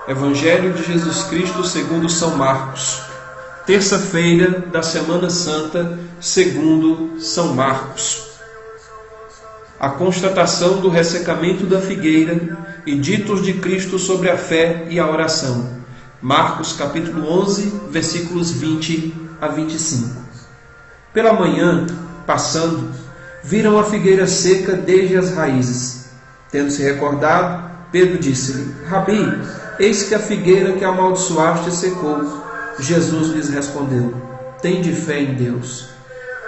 Evangelho de Jesus Cristo segundo São Marcos. Terça-feira da Semana Santa, segundo São Marcos. A constatação do ressecamento da figueira e ditos de Cristo sobre a fé e a oração. Marcos capítulo 11, versículos 20 a 25. Pela manhã, passando, viram a figueira seca desde as raízes. Tendo se recordado, Pedro disse-lhe: Rabi, eis que a figueira que amaldiçoaste secou. Jesus lhes respondeu: Tende fé em Deus.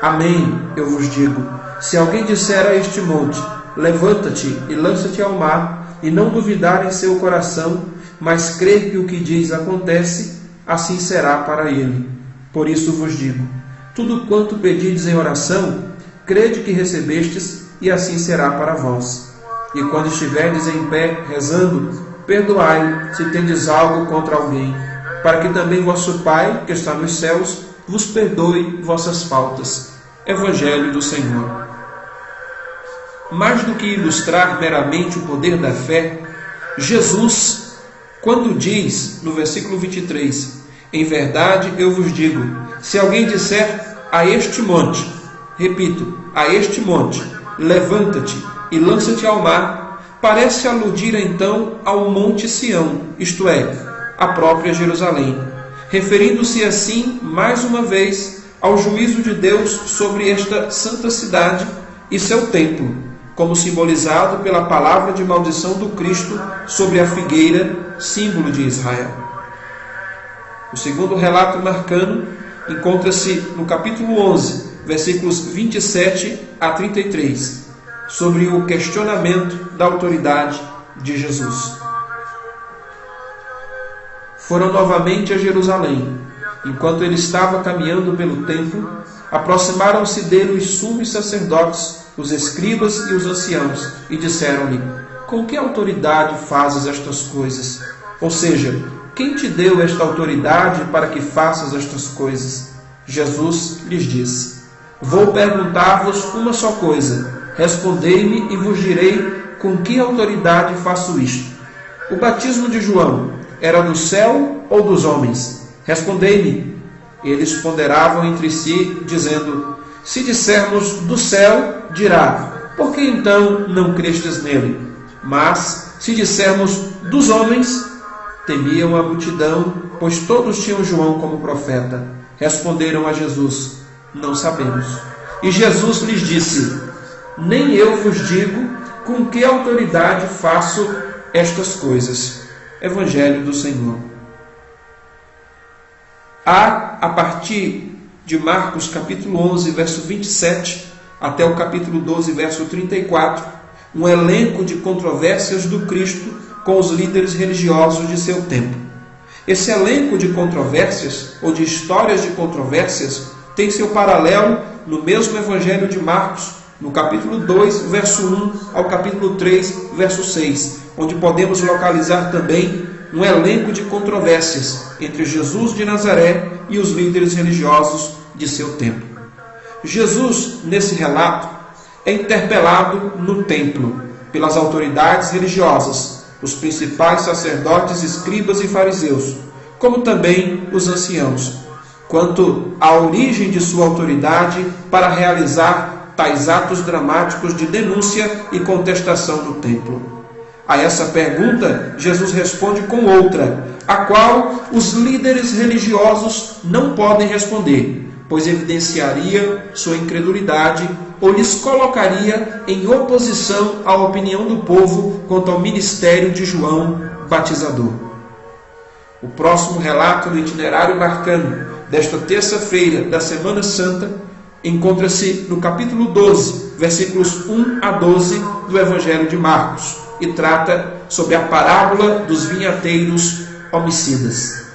Amém, eu vos digo, se alguém disser a este monte: Levanta-te e lança-te ao mar, e não duvidar em seu coração, mas crer que o que diz acontece, assim será para ele. Por isso vos digo: tudo quanto pedides em oração, crede que recebestes, e assim será para vós. E quando estiverdes em pé, rezando, perdoai, se tendes algo contra alguém, para que também vosso Pai, que está nos céus, vos perdoe vossas faltas. Evangelho do Senhor. Mais do que ilustrar meramente o poder da fé, Jesus, quando diz, no versículo 23, em verdade eu vos digo, se alguém disser a este monte, repito, a este monte, levanta-te e lança-te ao mar, parece aludir então ao Monte Sião, isto é, a própria Jerusalém, referindo-se assim, mais uma vez, ao juízo de Deus sobre esta santa cidade e seu templo, como simbolizado pela palavra de maldição do Cristo sobre a figueira, símbolo de Israel. O segundo relato marcano encontra-se no capítulo 11, versículos 27 a 33, sobre o questionamento da autoridade de Jesus. Foram novamente a Jerusalém. Enquanto ele estava caminhando pelo templo, aproximaram-se dele os sumos sacerdotes, os escribas e os anciãos, e disseram-lhe: Com que autoridade fazes estas coisas? Ou seja, quem te deu esta autoridade para que faças estas coisas? Jesus lhes disse: Vou perguntar-vos uma só coisa. Respondei-me e vos direi com que autoridade faço isto. O batismo de João era do céu ou dos homens? Respondei-me. Eles ponderavam entre si, dizendo: Se dissermos do céu, dirá: Por que então não crestes nele? Mas, se dissermos dos homens, temiam a multidão, pois todos tinham João como profeta. Responderam a Jesus: Não sabemos. E Jesus lhes disse: Nem eu vos digo com que autoridade faço estas coisas. Evangelho do Senhor. Há, a partir de Marcos capítulo 11, verso 27, até o capítulo 12, verso 34, um elenco de controvérsias do Cristo com os líderes religiosos de seu tempo. Esse elenco de controvérsias, ou de histórias de controvérsias, tem seu paralelo no mesmo Evangelho de Marcos, no capítulo 2, verso 1 ao capítulo 3, verso 6, onde podemos localizar também um elenco de controvérsias entre Jesus de Nazaré e os líderes religiosos de seu tempo. Jesus, nesse relato, é interpelado no templo pelas autoridades religiosas, os principais sacerdotes, escribas e fariseus, como também os anciãos, quanto à origem de sua autoridade para realizar tais atos dramáticos de denúncia e contestação no templo. A essa pergunta, Jesus responde com outra, a qual os líderes religiosos não podem responder, pois evidenciaria sua incredulidade ou lhes colocaria em oposição à opinião do povo quanto ao ministério de João Batizador. O próximo relato do itinerário marcano desta terça-feira da Semana Santa encontra-se no capítulo 12, versículos 1 a 12 do Evangelho de Marcos, e trata sobre a parábola dos vinhateiros homicidas.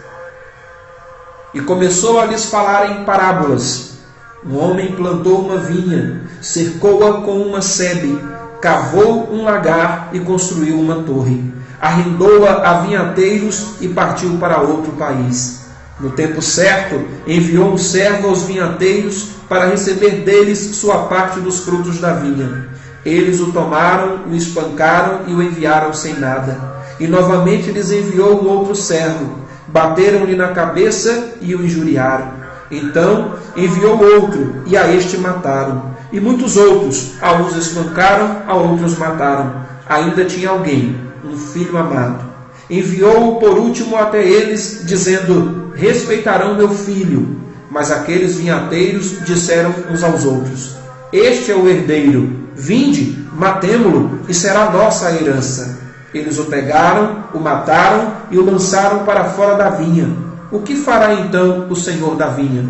E começou a lhes falar em parábolas. Um homem plantou uma vinha, cercou-a com uma sebe, cavou um lagar e construiu uma torre. Arrendou-a a vinhateiros e partiu para outro país. No tempo certo, enviou um servo aos vinhateiros para receber deles sua parte dos frutos da vinha. Eles o tomaram, o espancaram e o enviaram sem nada. E novamente lhes enviou um outro servo. Bateram-lhe na cabeça e o injuriaram. Então enviou outro, e a este mataram. E muitos outros, a uns espancaram, a outros mataram. Ainda tinha alguém, um filho amado. Enviou-o por último até eles, dizendo: respeitarão meu filho. Mas aqueles vinhateiros disseram uns aos outros: este é o herdeiro, vinde, matemo-lo, e será nossa a herança. Eles o pegaram, o mataram e o lançaram para fora da vinha. O que fará então o senhor da vinha?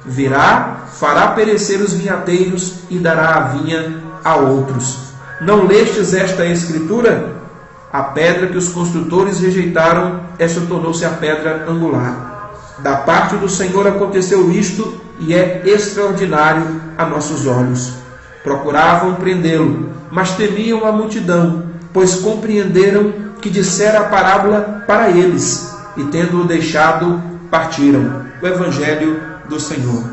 Virá, fará perecer os vinhateiros e dará a vinha a outros. Não lestes esta escritura? A pedra que os construtores rejeitaram, esta tornou-se a pedra angular. Da parte do Senhor aconteceu isto, e é extraordinário a nossos olhos. Procuravam prendê-lo, mas temiam a multidão, pois compreenderam que dissera a parábola para eles, e tendo-o deixado, partiram. O Evangelho do Senhor.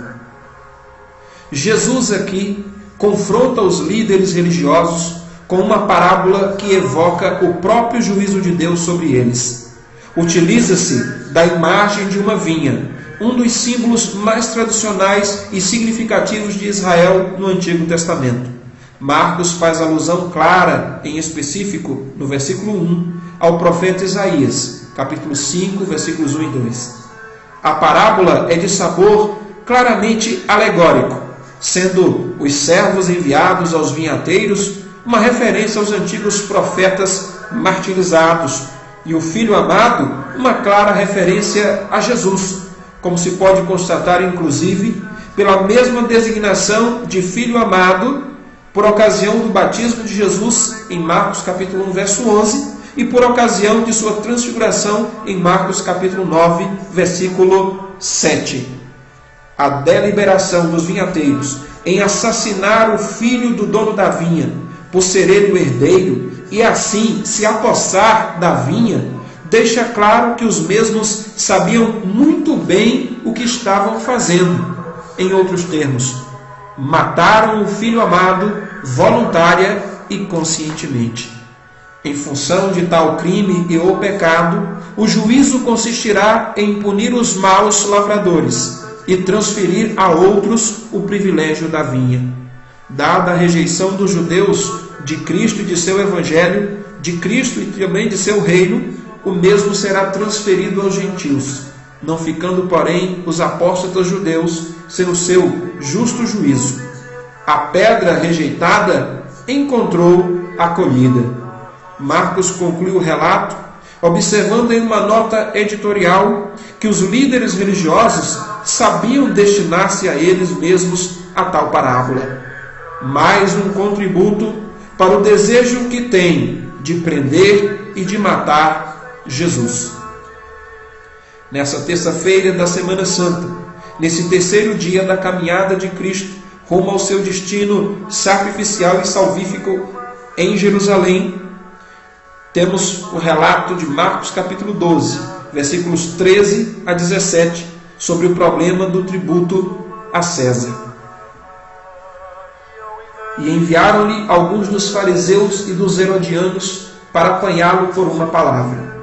Jesus aqui confronta os líderes religiosos com uma parábola que evoca o próprio juízo de Deus sobre eles. Utiliza-se da imagem de uma vinha, um dos símbolos mais tradicionais e significativos de Israel no Antigo Testamento. Marcos faz alusão clara, em específico, no versículo 1, ao profeta Isaías, capítulo 5, versículos 1 e 2. A parábola é de sabor claramente alegórico, sendo os servos enviados aos vinhateiros uma referência aos antigos profetas martirizados, e o filho amado uma clara referência a Jesus, como se pode constatar, inclusive, pela mesma designação de filho amado, por ocasião do batismo de Jesus em Marcos capítulo 1, verso 11, e por ocasião de sua transfiguração em Marcos capítulo 9, versículo 7. A deliberação dos vinhateiros em assassinar o filho do dono da vinha, por ser ele o herdeiro, e assim se apossar da vinha, deixa claro que os mesmos sabiam muito bem o que estavam fazendo. Em outros termos, mataram o filho amado voluntária e conscientemente. Em função de tal crime e ou pecado, o juízo consistirá em punir os maus lavradores e transferir a outros o privilégio da vinha. Dada a rejeição dos judeus de Cristo e de seu evangelho, de Cristo e também de seu reino, o mesmo será transferido aos gentios, não ficando, porém, os apóstatas judeus sem o seu justo juízo. A pedra rejeitada encontrou acolhida. Marcos conclui o relato observando em uma nota editorial que os líderes religiosos sabiam destinar-se a eles mesmos a tal parábola. Mais um contributo para o desejo que tem de prender e de matar Jesus. Nessa terça-feira da Semana Santa, nesse terceiro dia da caminhada de Cristo rumo ao seu destino sacrificial e salvífico em Jerusalém, temos o relato de Marcos capítulo 12, versículos 13 a 17, sobre o problema do tributo a César. E enviaram-lhe alguns dos fariseus e dos herodianos para apanhá-lo por uma palavra.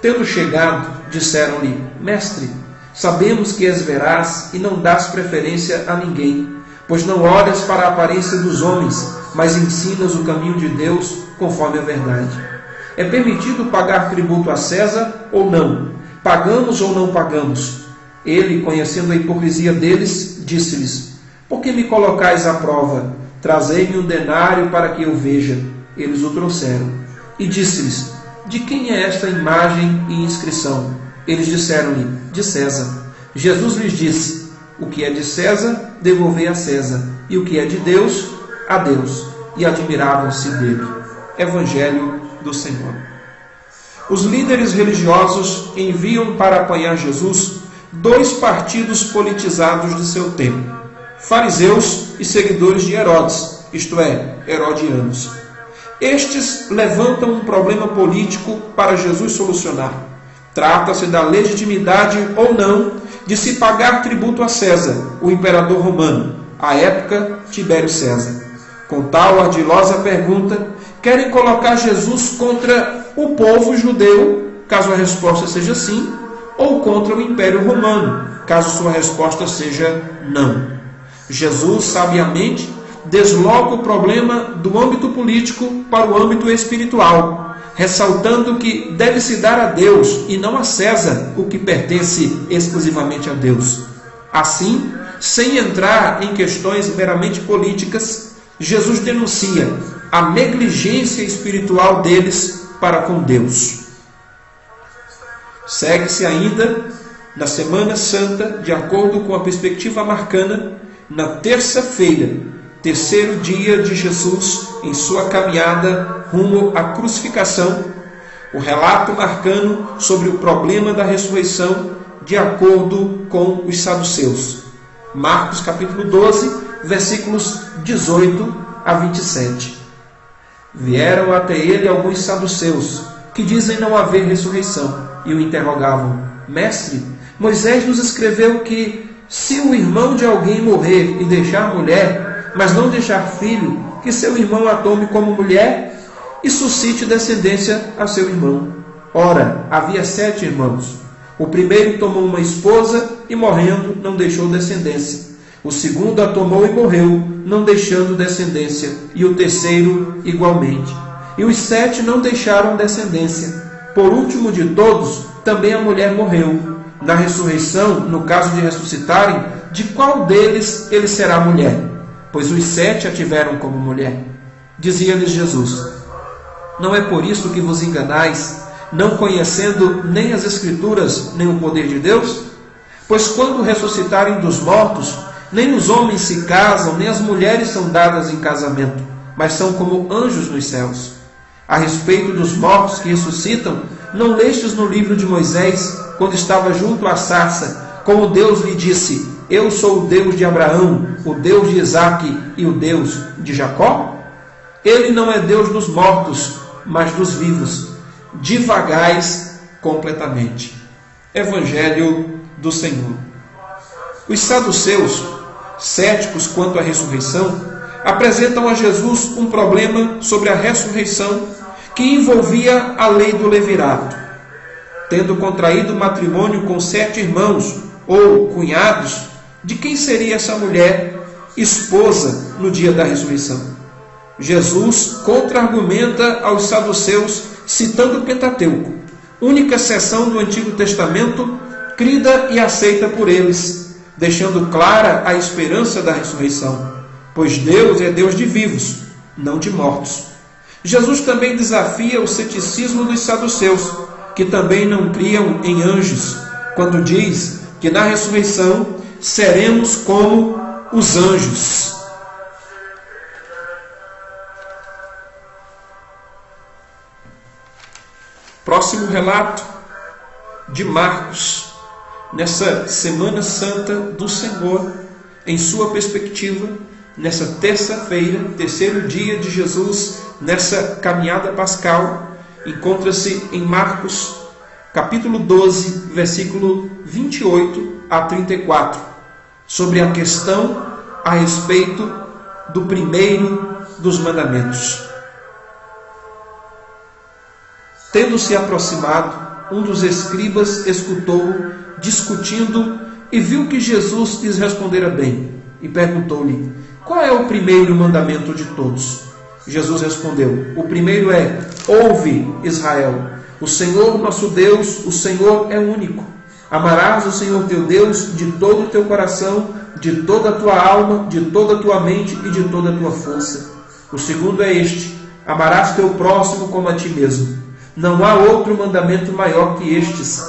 Tendo chegado, disseram-lhe: Mestre, sabemos que és veraz e não dás preferência a ninguém, pois não olhas para a aparência dos homens, mas ensinas o caminho de Deus conforme a verdade. É permitido pagar tributo a César ou não? Pagamos ou não pagamos? Ele, conhecendo a hipocrisia deles, disse-lhes: Por que me colocais à prova? Trazei-me um denário para que eu veja. Eles o trouxeram. E disse-lhes: De quem é esta imagem e inscrição? Eles disseram-lhe: De César. Jesus lhes disse: O que é de César, devolvei a César, e o que é de Deus, a Deus. E admiravam-se dele. Evangelho do Senhor. Os líderes religiosos enviam para apanhar Jesus dois partidos politizados de seu tempo: fariseus e seguidores de Herodes, isto é, herodianos. Estes levantam um problema político para Jesus solucionar. Trata-se da legitimidade ou não de se pagar tributo a César, o imperador romano, à época Tibério César. Com tal ardilosa pergunta, querem colocar Jesus contra o povo judeu, caso a resposta seja sim, ou contra o Império Romano, caso sua resposta seja não. Jesus, sabiamente, desloca o problema do âmbito político para o âmbito espiritual, ressaltando que deve-se dar a Deus e não a César o que pertence exclusivamente a Deus. Assim, sem entrar em questões meramente políticas, Jesus denuncia a negligência espiritual deles para com Deus. Segue-se ainda, na Semana Santa, de acordo com a perspectiva marcana, na terça-feira, terceiro dia de Jesus em sua caminhada rumo à crucificação, o relato marcano sobre o problema da ressurreição de acordo com os saduceus. Marcos capítulo 12, versículos 18 a 27. Vieram até ele alguns saduceus, que dizem não haver ressurreição, e o interrogavam: Mestre, Moisés nos escreveu que, se o irmão de alguém morrer e deixar mulher, mas não deixar filho, que seu irmão a tome como mulher e suscite descendência a seu irmão. Ora, havia 7 irmãos. O primeiro tomou uma esposa e, morrendo, não deixou descendência. O segundo a tomou e morreu, não deixando descendência. E o terceiro, igualmente. E os 7 não deixaram descendência. Por último de todos, também a mulher morreu. Na ressurreição, no caso de ressuscitarem, de qual deles ele será mulher? Pois os 7 a tiveram como mulher. Dizia-lhes Jesus: Não é por isso que vos enganais, não conhecendo nem as Escrituras, nem o poder de Deus? Pois quando ressuscitarem dos mortos, nem os homens se casam, nem as mulheres são dadas em casamento, mas são como anjos nos céus. A respeito dos mortos que ressuscitam, não lestes no livro de Moisés, quando estava junto à sarça, como Deus lhe disse: Eu sou o Deus de Abraão, o Deus de Isaque e o Deus de Jacó? Ele não é Deus dos mortos, mas dos vivos. Divagais completamente. Evangelho do Senhor. Os saduceus, céticos quanto à ressurreição, apresentam a Jesus um problema sobre a ressurreição que envolvia a lei do levirato. Tendo contraído matrimônio com 7 irmãos ou cunhados, de quem seria essa mulher esposa no dia da ressurreição? Jesus contra-argumenta aos saduceus citando o Pentateuco, única seção do Antigo Testamento crida e aceita por eles, deixando clara a esperança da ressurreição, pois Deus é Deus de vivos, não de mortos. Jesus também desafia o ceticismo dos saduceus, que também não criam em anjos, quando diz que na ressurreição seremos como os anjos. Próximo relato de Marcos, nessa Semana Santa do Senhor, em sua perspectiva, nessa terça-feira, terceiro dia de Jesus, nessa caminhada pascal, encontra-se em Marcos, capítulo 12, versículo 28 a 34, sobre a questão a respeito do primeiro dos mandamentos. Tendo-se aproximado, um dos escribas escutou-o discutindo e viu que Jesus lhes respondera bem, e perguntou-lhe: Qual é o primeiro mandamento de todos? Jesus respondeu: O primeiro é: Ouve, Israel, o Senhor nosso Deus, o Senhor é único. Amarás o Senhor teu Deus de todo o teu coração, de toda a tua alma, de toda a tua mente e de toda a tua força. O segundo é este: Amarás teu próximo como a ti mesmo. Não há outro mandamento maior que estes.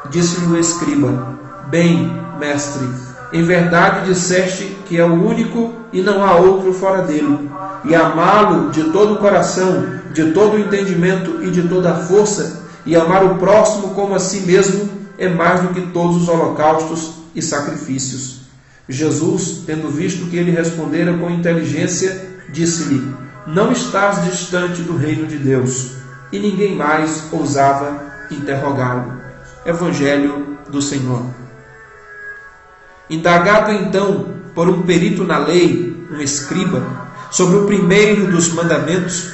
Disse-lhe o escriba: Bem, mestre, em verdade disseste que é o único e não há outro fora dele. E amá-lo de todo o coração, de todo o entendimento e de toda a força, e amar o próximo como a si mesmo, é mais do que todos os holocaustos e sacrifícios. Jesus, tendo visto que ele respondera com inteligência, disse-lhe: Não estás distante do reino de Deus. E ninguém mais ousava interrogá-lo. Evangelho do Senhor. Indagado então por um perito na lei, um escriba, sobre o primeiro dos mandamentos,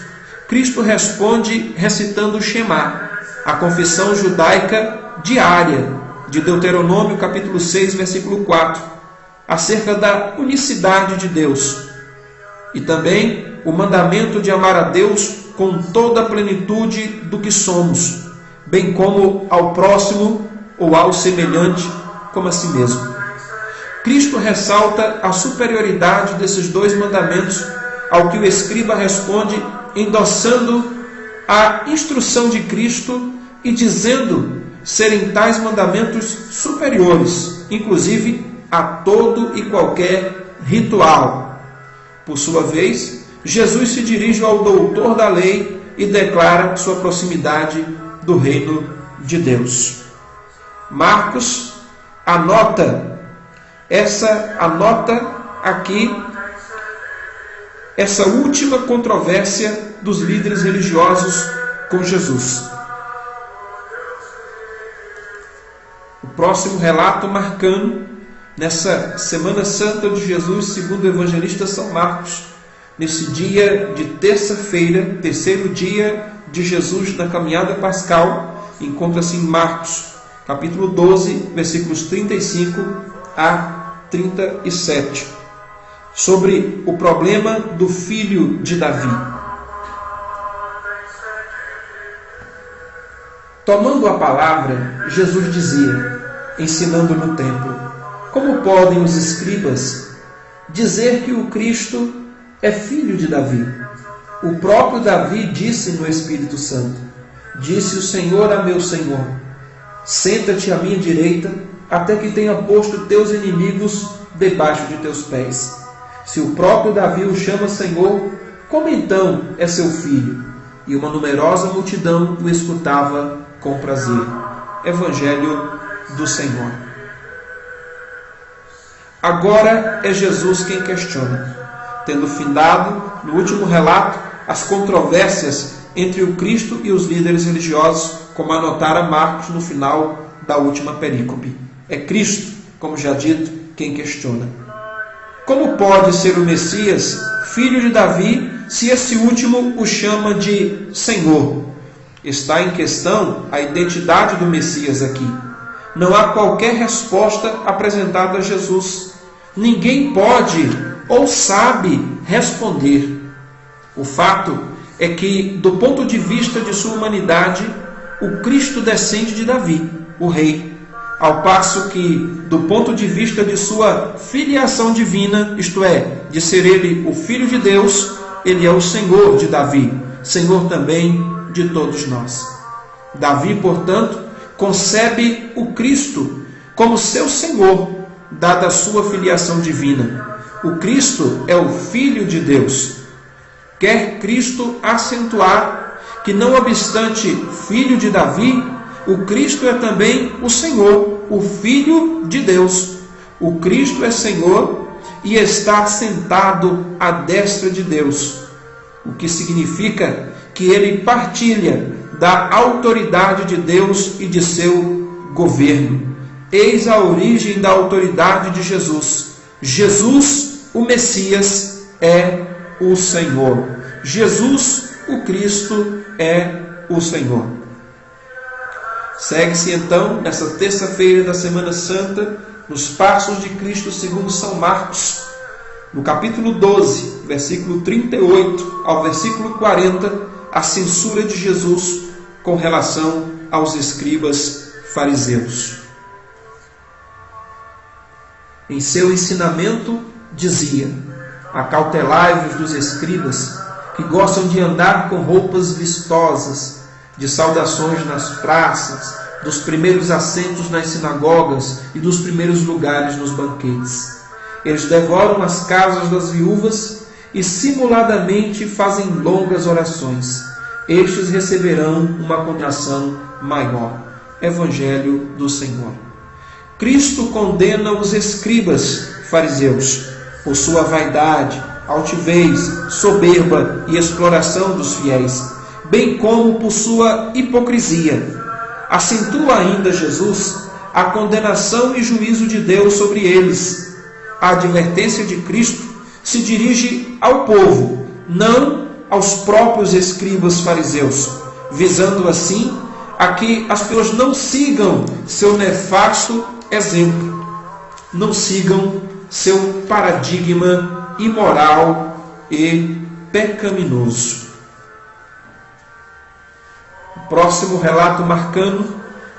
Cristo responde recitando o Shema, a confissão judaica diária de Deuteronômio capítulo 6, versículo 4, acerca da unicidade de Deus, e também o mandamento de amar a Deus com toda a plenitude do que somos, bem como ao próximo ou ao semelhante como a si mesmo. Cristo ressalta a superioridade desses dois mandamentos, ao que o escriba responde endossando a instrução de Cristo e dizendo serem tais mandamentos superiores, inclusive a todo e qualquer ritual. Por sua vez, Jesus se dirige ao doutor da lei e declara sua proximidade do reino de Deus. Marcos anota aqui essa última controvérsia dos líderes religiosos com Jesus. O próximo relato marcando nessa Semana Santa de Jesus, segundo o evangelista São Marcos, nesse dia de terça-feira, terceiro dia de Jesus na caminhada pascal, encontra-se em Marcos, capítulo 12, versículos 35 a 37, sobre o problema do filho de Davi. Tomando a palavra, Jesus dizia, ensinando no templo: como podem os escribas dizer que o Cristo é filho de Davi? O próprio Davi disse no Espírito Santo: disse o Senhor a meu Senhor: senta-te à minha direita, até que tenha posto teus inimigos debaixo de teus pés. Se o próprio Davi o chama Senhor, como então é seu filho? E uma numerosa multidão o escutava com prazer. Evangelho do Senhor. Agora é Jesus quem questiona, tendo findado, no último relato, as controvérsias entre o Cristo e os líderes religiosos, como anotara Marcos no final da última perícope. É Cristo, como já dito, quem questiona. Como pode ser o Messias, filho de Davi, se esse último o chama de Senhor? Está em questão a identidade do Messias aqui. Não há qualquer resposta apresentada a Jesus. Ninguém pode ou sabe responder. O fato é que, do ponto de vista de sua humanidade, o Cristo descende de Davi, o rei, ao passo que, do ponto de vista de sua filiação divina, isto é, de ser ele o Filho de Deus, ele é o Senhor de Davi, Senhor também de todos nós. Davi, portanto, concebe o Cristo como seu Senhor, dada a sua filiação divina. O Cristo é o Filho de Deus. Quer Cristo acentuar que, não obstante filho de Davi, o Cristo é também o Senhor, o Filho de Deus. O Cristo é Senhor e está sentado à destra de Deus, o que significa que ele partilha da autoridade de Deus e de seu governo. Eis a origem da autoridade de Jesus. Jesus, o Messias, é o Senhor. Jesus, o Cristo, é o Senhor. Segue-se então, nessa terça-feira da Semana Santa, nos passos de Cristo segundo São Marcos, no capítulo 12, versículo 38 ao versículo 40, a censura de Jesus com relação aos escribas fariseus. Em seu ensinamento dizia: acautelai-vos dos escribas, que gostam de andar com roupas vistosas, de saudações nas praças, dos primeiros assentos nas sinagogas e dos primeiros lugares nos banquetes. Eles devoram as casas das viúvas e simuladamente fazem longas orações. Estes receberão uma condenação maior. Evangelho do Senhor. Cristo condena os escribas fariseus por sua vaidade, altivez, soberba e exploração dos fiéis, bem como por sua hipocrisia. Acentua ainda Jesus a condenação e juízo de Deus sobre eles. A advertência de Cristo se dirige ao povo, não aos próprios escribas fariseus, visando assim a que as pessoas não sigam seu nefasto exemplo, não sigam seu paradigma imoral e pecaminoso. O próximo relato marcando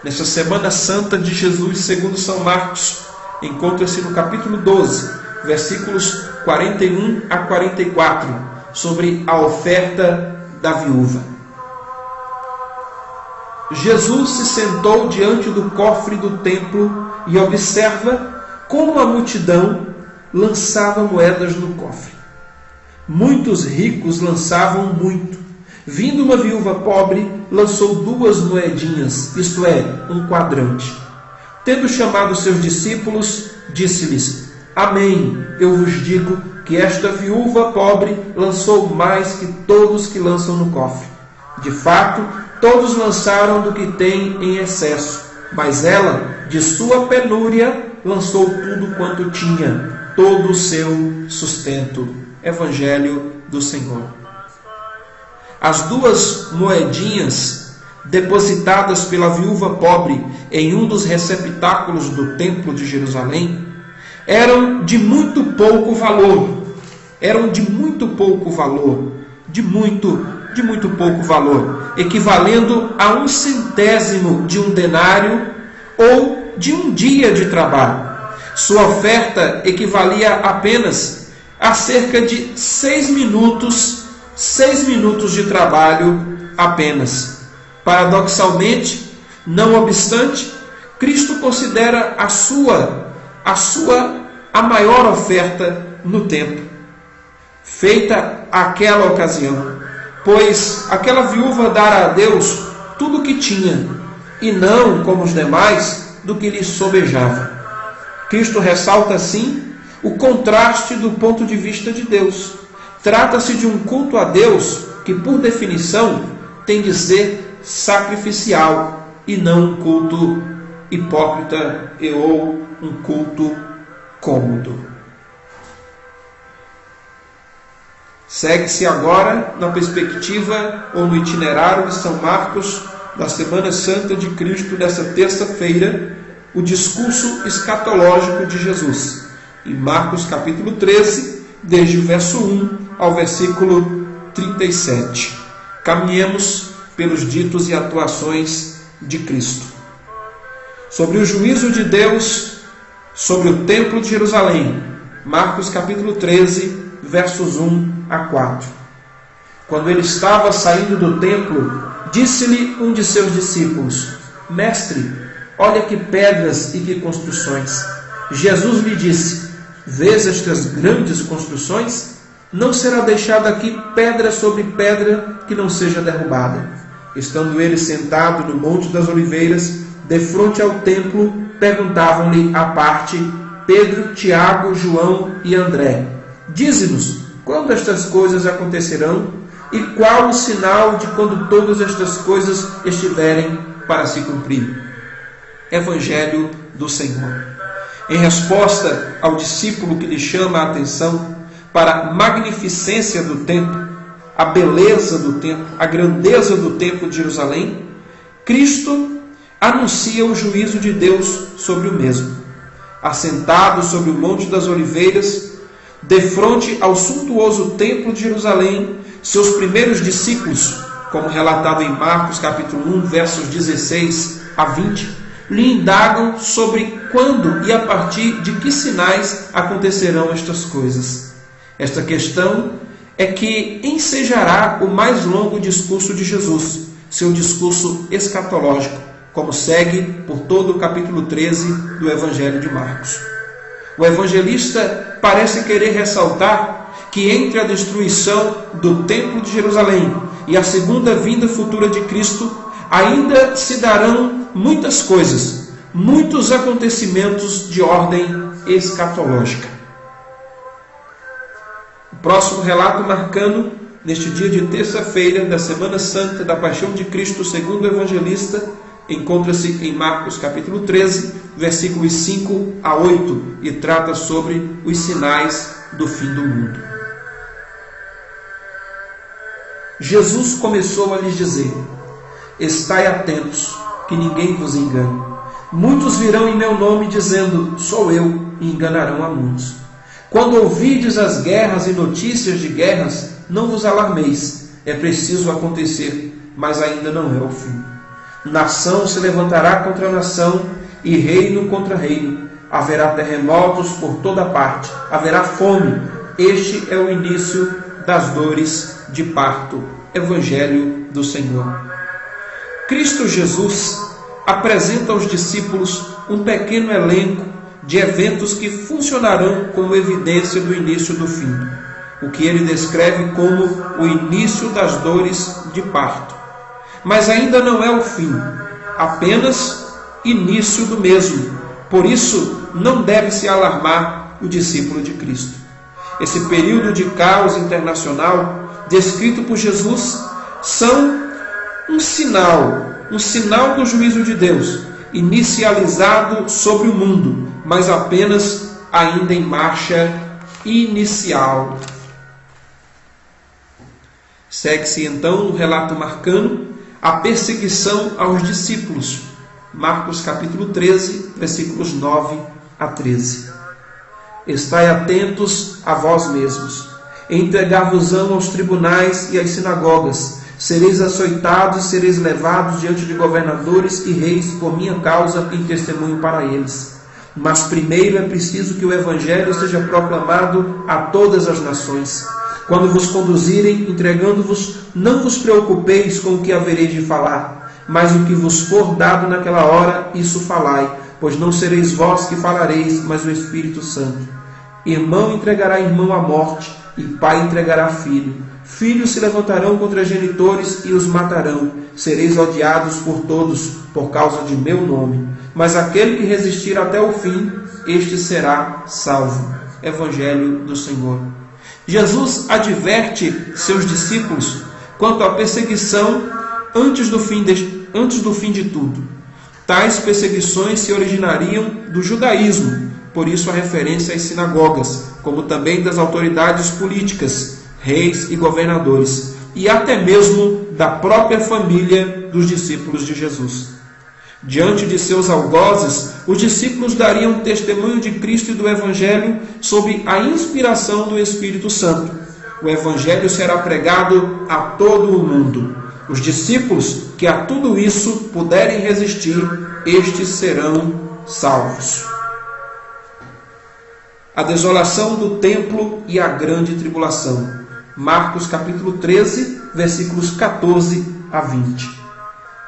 nesta Semana Santa de Jesus, segundo São Marcos, encontra-se no capítulo 12, versículos 41 a 44, sobre a oferta da viúva. Jesus se sentou diante do cofre do templo e observa como a multidão lançava moedas no cofre. Muitos ricos lançavam muito. Vindo uma viúva pobre, lançou 2 moedinhas, isto é, um quadrante. Tendo chamado seus discípulos, disse-lhes: Amém, eu vos digo que esta viúva pobre lançou mais que todos que lançam no cofre. De fato, todos lançaram do que têm em excesso, mas ela, de sua penúria, lançou tudo quanto tinha, todo o seu sustento. Evangelho do Senhor. As 2 moedinhas depositadas pela viúva pobre em um dos receptáculos do templo de Jerusalém eram de muito pouco valor. De muito pouco valor, equivalendo a 1/100º de um denário ou de um dia de trabalho. Sua oferta equivalia apenas a cerca de 6 minutos de trabalho apenas. Paradoxalmente, não obstante, Cristo considera a maior oferta no tempo, feita àquela ocasião, pois aquela viúva dara a Deus tudo o que tinha, e não, como os demais, do que lhe sobejava. Cristo ressalta assim o contraste do ponto de vista de Deus. Trata-se de um culto a Deus que, por definição, tem de ser sacrificial e não um culto hipócrita ou um culto cômodo. Segue-se agora na perspectiva ou no itinerário de São Marcos da Semana Santa de Cristo, dessa terça-feira, o discurso escatológico de Jesus. Em Marcos capítulo 13, desde o verso 1 ao versículo 37. Caminhemos pelos ditos e atuações de Cristo. Sobre o juízo de Deus sobre o templo de Jerusalém. Marcos capítulo 13, versos 1 a 4. Quando ele estava saindo do templo, disse-lhe um de seus discípulos: Mestre, olha que pedras e que construções. Jesus lhe disse: Vês estas grandes construções? Não será deixada aqui pedra sobre pedra que não seja derrubada. Estando ele sentado no Monte das Oliveiras, defronte ao templo, perguntavam-lhe à parte Pedro, Tiago, João e André: Dize-nos, quando estas coisas acontecerão? E qual o sinal de quando todas estas coisas estiverem para se cumprir? Evangelho do Senhor. Em resposta ao discípulo que lhe chama a atenção para a magnificência do templo, a beleza do templo, a grandeza do templo de Jerusalém, Cristo anuncia o juízo de Deus sobre o mesmo. Assentado sobre o Monte das Oliveiras, defronte ao suntuoso templo de Jerusalém, seus primeiros discípulos, como relatado em Marcos capítulo 1, versos 16 a 20, lhe indagam sobre quando e a partir de que sinais acontecerão estas coisas. Esta questão é que ensejará o mais longo discurso de Jesus, seu discurso escatológico, como segue por todo o capítulo 13 do Evangelho de Marcos. O evangelista parece querer ressaltar que entre a destruição do templo de Jerusalém e a segunda vinda futura de Cristo, ainda se darão muitas coisas, muitos acontecimentos de ordem escatológica. O próximo relato marcando neste dia de terça-feira da Semana Santa da Paixão de Cristo segundo o evangelista encontra-se em Marcos capítulo 13, versículos 5 a 8 e trata sobre os sinais do fim do mundo. Jesus começou a lhes dizer: estai atentos, que ninguém vos engane. Muitos virão em meu nome dizendo, sou eu, e enganarão a muitos. Quando ouvides as guerras e notícias de guerras, não vos alarmeis. É preciso acontecer, mas ainda não é o fim. Nação se levantará contra nação, e reino contra reino. Haverá terremotos por toda parte, haverá fome. Este é o início das dores de parto. Evangelho do Senhor. Cristo Jesus apresenta aos discípulos um pequeno elenco de eventos que funcionarão como evidência do início do fim, o que ele descreve como o início das dores de parto. Mas ainda não é o fim, apenas início do mesmo. Por isso, não deve se alarmar o discípulo de Cristo. Esse período de caos internacional descrito por Jesus são um sinal do juízo de Deus, inicializado sobre o mundo, mas apenas ainda em marcha inicial. Segue-se então o relato marcando a perseguição aos discípulos. Marcos capítulo 13, versículos 9 a 13. Estai atentos a vós mesmos. Entregar-vos-ão aos tribunais e às sinagogas. Sereis açoitados e sereis levados diante de governadores e reis por minha causa em testemunho para eles. Mas primeiro é preciso que o Evangelho seja proclamado a todas as nações. Quando vos conduzirem, entregando-vos, não vos preocupeis com o que havereis de falar, mas o que vos for dado naquela hora, isso falai, pois não sereis vós que falareis, mas o Espírito Santo. Irmão entregará irmão à morte, e pai entregará filho. Filhos se levantarão contra genitores e os matarão. Sereis odiados por todos, por causa de meu nome. Mas aquele que resistir até o fim, este será salvo. Evangelho do Senhor. Jesus adverte seus discípulos quanto à perseguição antes do fim de tudo. Tais perseguições se originariam do judaísmo, por isso a referência às sinagogas, como também das autoridades políticas, reis e governadores, e até mesmo da própria família dos discípulos de Jesus. Diante de seus algozes, os discípulos dariam testemunho de Cristo e do Evangelho sob a inspiração do Espírito Santo. O Evangelho será pregado a todo o mundo. Os discípulos que a tudo isso puderem resistir, estes serão salvos. A desolação do templo e a grande tribulação. Marcos capítulo 13, versículos 14 a 20.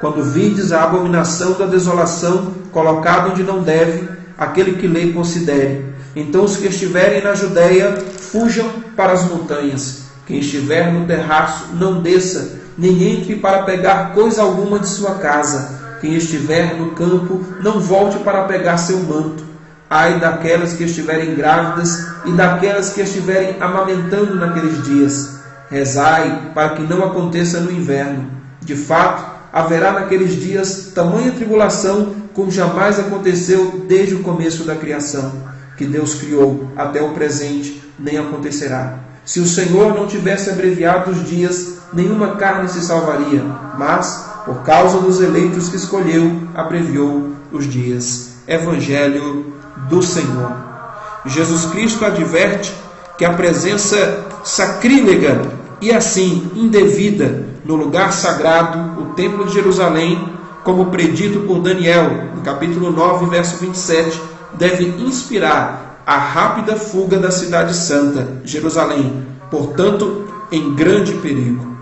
Quando vides a abominação da desolação colocada onde não deve, aquele que lê considere. Então os que estiverem na Judéia fujam para as montanhas. Quem estiver no terraço não desça, nem entre para pegar coisa alguma de sua casa. Quem estiver no campo não volte para pegar seu manto. Ai daquelas que estiverem grávidas e daquelas que estiverem amamentando naqueles dias. Rezai para que não aconteça no inverno. De fato, haverá naqueles dias tamanha tribulação como jamais aconteceu desde o começo da criação, que Deus criou até o presente, nem acontecerá. Se o Senhor não tivesse abreviado os dias, nenhuma carne se salvaria, mas, por causa dos eleitos que escolheu, abreviou os dias. Evangelho do Senhor. Jesus Cristo adverte que a presença sacrílega e assim indevida no lugar sagrado, o Templo de Jerusalém, como predito por Daniel, no capítulo 9, verso 27, deve inspirar a rápida fuga da cidade santa, Jerusalém, portanto, em grande perigo.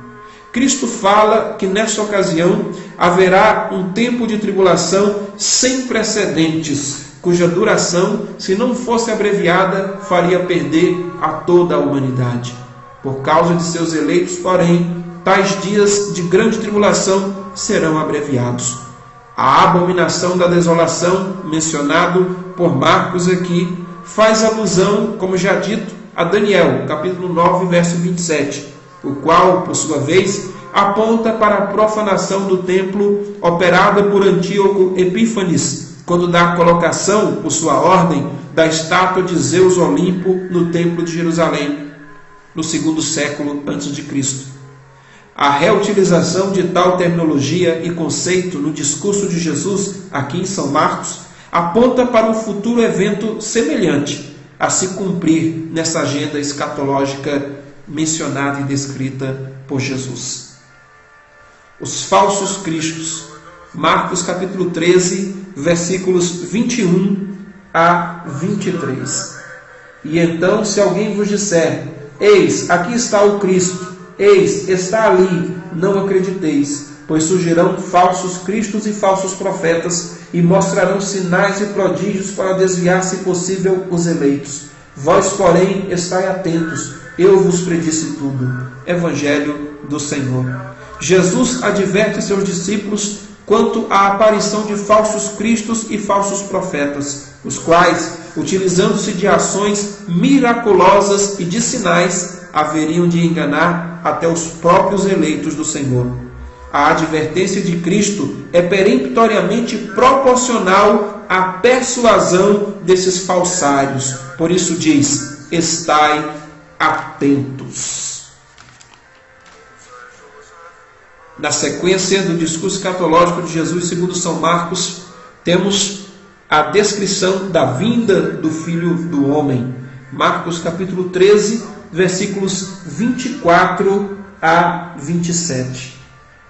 Cristo fala que nessa ocasião haverá um tempo de tribulação sem precedentes, cuja duração, se não fosse abreviada, faria perder a toda a humanidade. Por causa de seus eleitos, porém, tais dias de grande tribulação serão abreviados. A abominação da desolação, mencionado por Marcos aqui, faz alusão, como já dito, a Daniel, capítulo 9, verso 27, o qual, por sua vez, aponta para a profanação do templo operada por Antíoco Epífanes, quando dá a colocação, por sua ordem, da estátua de Zeus Olimpo no Templo de Jerusalém, no 2º século a.C. A reutilização de tal terminologia e conceito no discurso de Jesus, aqui em São Marcos, aponta para um futuro evento semelhante a se cumprir nessa agenda escatológica mencionada e descrita por Jesus. Os falsos cristos. Marcos capítulo 13, versículos 21 a 23. E então, se alguém vos disser: eis, aqui está o Cristo, eis, está ali, não acrediteis, pois surgirão falsos cristos e falsos profetas, e mostrarão sinais e prodígios para desviar, se possível, os eleitos. Vós, porém, estai atentos, eu vos predisse tudo. Evangelho do Senhor. Jesus adverte seus discípulos quanto à aparição de falsos cristos e falsos profetas, os quais, utilizando-se de ações miraculosas e de sinais, haveriam de enganar até os próprios eleitos do Senhor. A advertência de Cristo é peremptoriamente proporcional à persuasão desses falsários. Por isso diz: estai atentos. Na sequência do discurso escatológico de Jesus segundo São Marcos, temos a descrição da vinda do Filho do Homem. Marcos capítulo 13, versículos 24 a 27.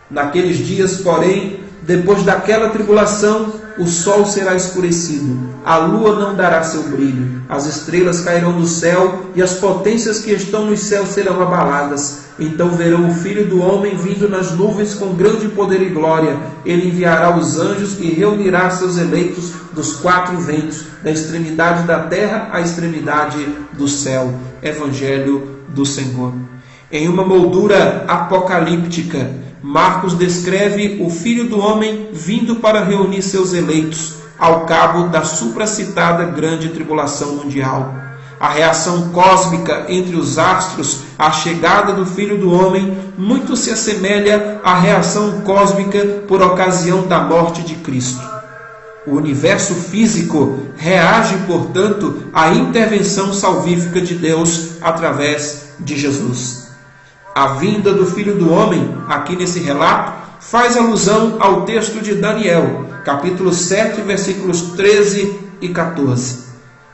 Naqueles dias, porém, depois daquela tribulação, o sol será escurecido, a lua não dará seu brilho, as estrelas cairão do céu e as potências que estão nos céus serão abaladas. Então verão o Filho do Homem vindo nas nuvens com grande poder e glória. Ele enviará os anjos e reunirá seus eleitos dos 4 ventos, da extremidade da terra à extremidade do céu. Evangelho do Senhor. Em uma moldura apocalíptica, Marcos descreve o Filho do Homem vindo para reunir seus eleitos ao cabo da supracitada grande tribulação mundial. A reação cósmica entre os astros à chegada do Filho do Homem muito se assemelha à reação cósmica por ocasião da morte de Cristo. O universo físico reage, portanto, à intervenção salvífica de Deus através de Jesus. A vinda do Filho do Homem, aqui nesse relato, faz alusão ao texto de Daniel, capítulo 7, versículos 13 e 14.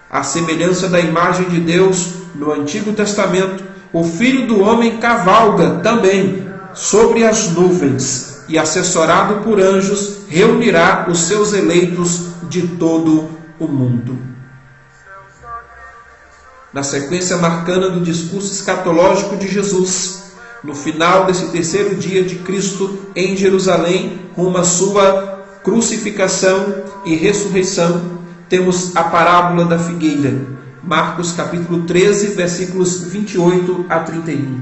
À semelhança da imagem de Deus no Antigo Testamento, o Filho do Homem cavalga também sobre as nuvens e, assessorado por anjos, reunirá os seus eleitos de todo o mundo. Na sequência marcana do discurso escatológico de Jesus, no final desse 3º dia de Cristo em Jerusalém, rumo à sua crucificação e ressurreição, temos a parábola da figueira. Marcos capítulo 13, versículos 28 a 31.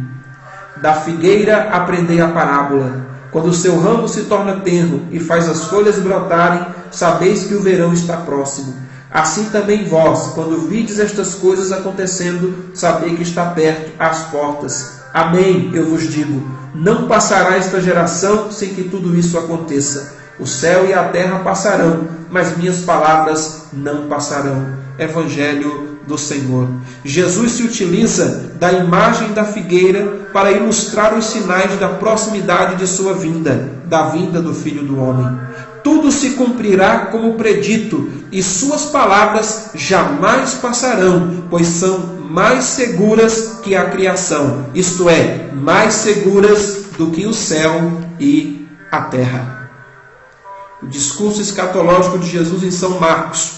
Da figueira aprendei a parábola. Quando o seu ramo se torna tenro e faz as folhas brotarem, sabeis que o verão está próximo. Assim também vós, quando vides estas coisas acontecendo, sabei que está perto às portas. Amém, eu vos digo, não passará esta geração sem que tudo isso aconteça. O céu e a terra passarão, mas minhas palavras não passarão. Evangelho do Senhor. Jesus se utiliza da imagem da figueira para ilustrar os sinais da proximidade de sua vinda, da vinda do Filho do Homem. Tudo se cumprirá como predito, e suas palavras jamais passarão, pois são mais seguras que a criação, isto é, mais seguras do que o céu e a terra. O discurso escatológico de Jesus em São Marcos,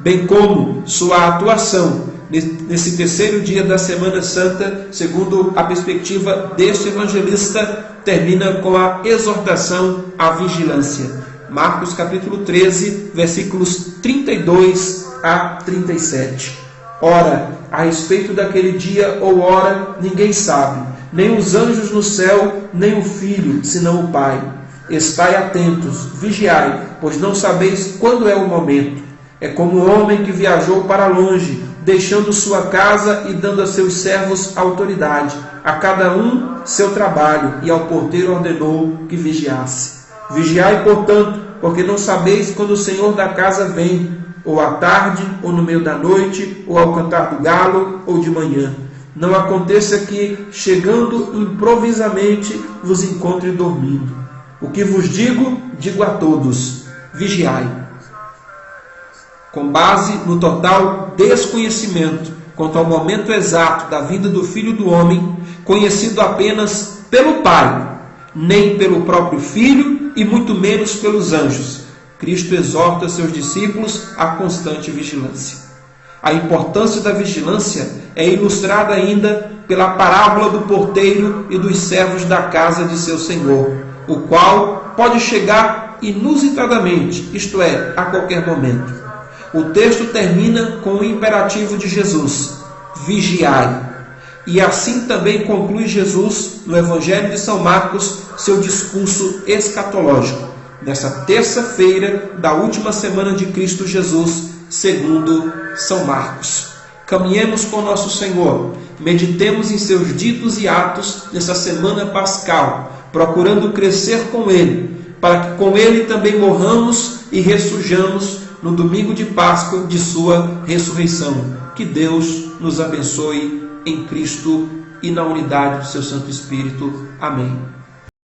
bem como sua atuação nesse 3º dia da Semana Santa, segundo a perspectiva deste evangelista, termina com a exortação à vigilância. Marcos capítulo 13, versículos 32 a 37. Ora, a respeito daquele dia ou hora, ninguém sabe, nem os anjos no céu, nem o Filho, senão o Pai. Estai atentos, vigiai, pois não sabeis quando é o momento. É como o homem que viajou para longe, deixando sua casa e dando a seus servos autoridade, a cada um seu trabalho, e ao porteiro ordenou que vigiasse. Vigiai, portanto, porque não sabeis quando o Senhor da casa vem, ou à tarde, ou no meio da noite, ou ao cantar do galo, ou de manhã. Não aconteça que, chegando improvisamente, vos encontre dormindo. O que vos digo, digo a todos: vigiai. Com base no total desconhecimento quanto ao momento exato da vinda do Filho do Homem, conhecido apenas pelo Pai, nem pelo próprio Filho e muito menos pelos anjos, Cristo exorta seus discípulos à constante vigilância. A importância da vigilância é ilustrada ainda pela parábola do porteiro e dos servos da casa de seu senhor, o qual pode chegar inusitadamente, isto é, a qualquer momento. O texto termina com o imperativo de Jesus: vigiai. E assim também conclui Jesus, no Evangelho de São Marcos, seu discurso escatológico, nessa terça-feira da última semana de Cristo Jesus, segundo São Marcos. Caminhemos com nosso Senhor, meditemos em seus ditos e atos nessa semana pascal, procurando crescer com Ele, para que com Ele também morramos e ressurjamos no domingo de Páscoa de sua ressurreição. Que Deus nos abençoe em Cristo e na unidade do seu Santo Espírito. Amém.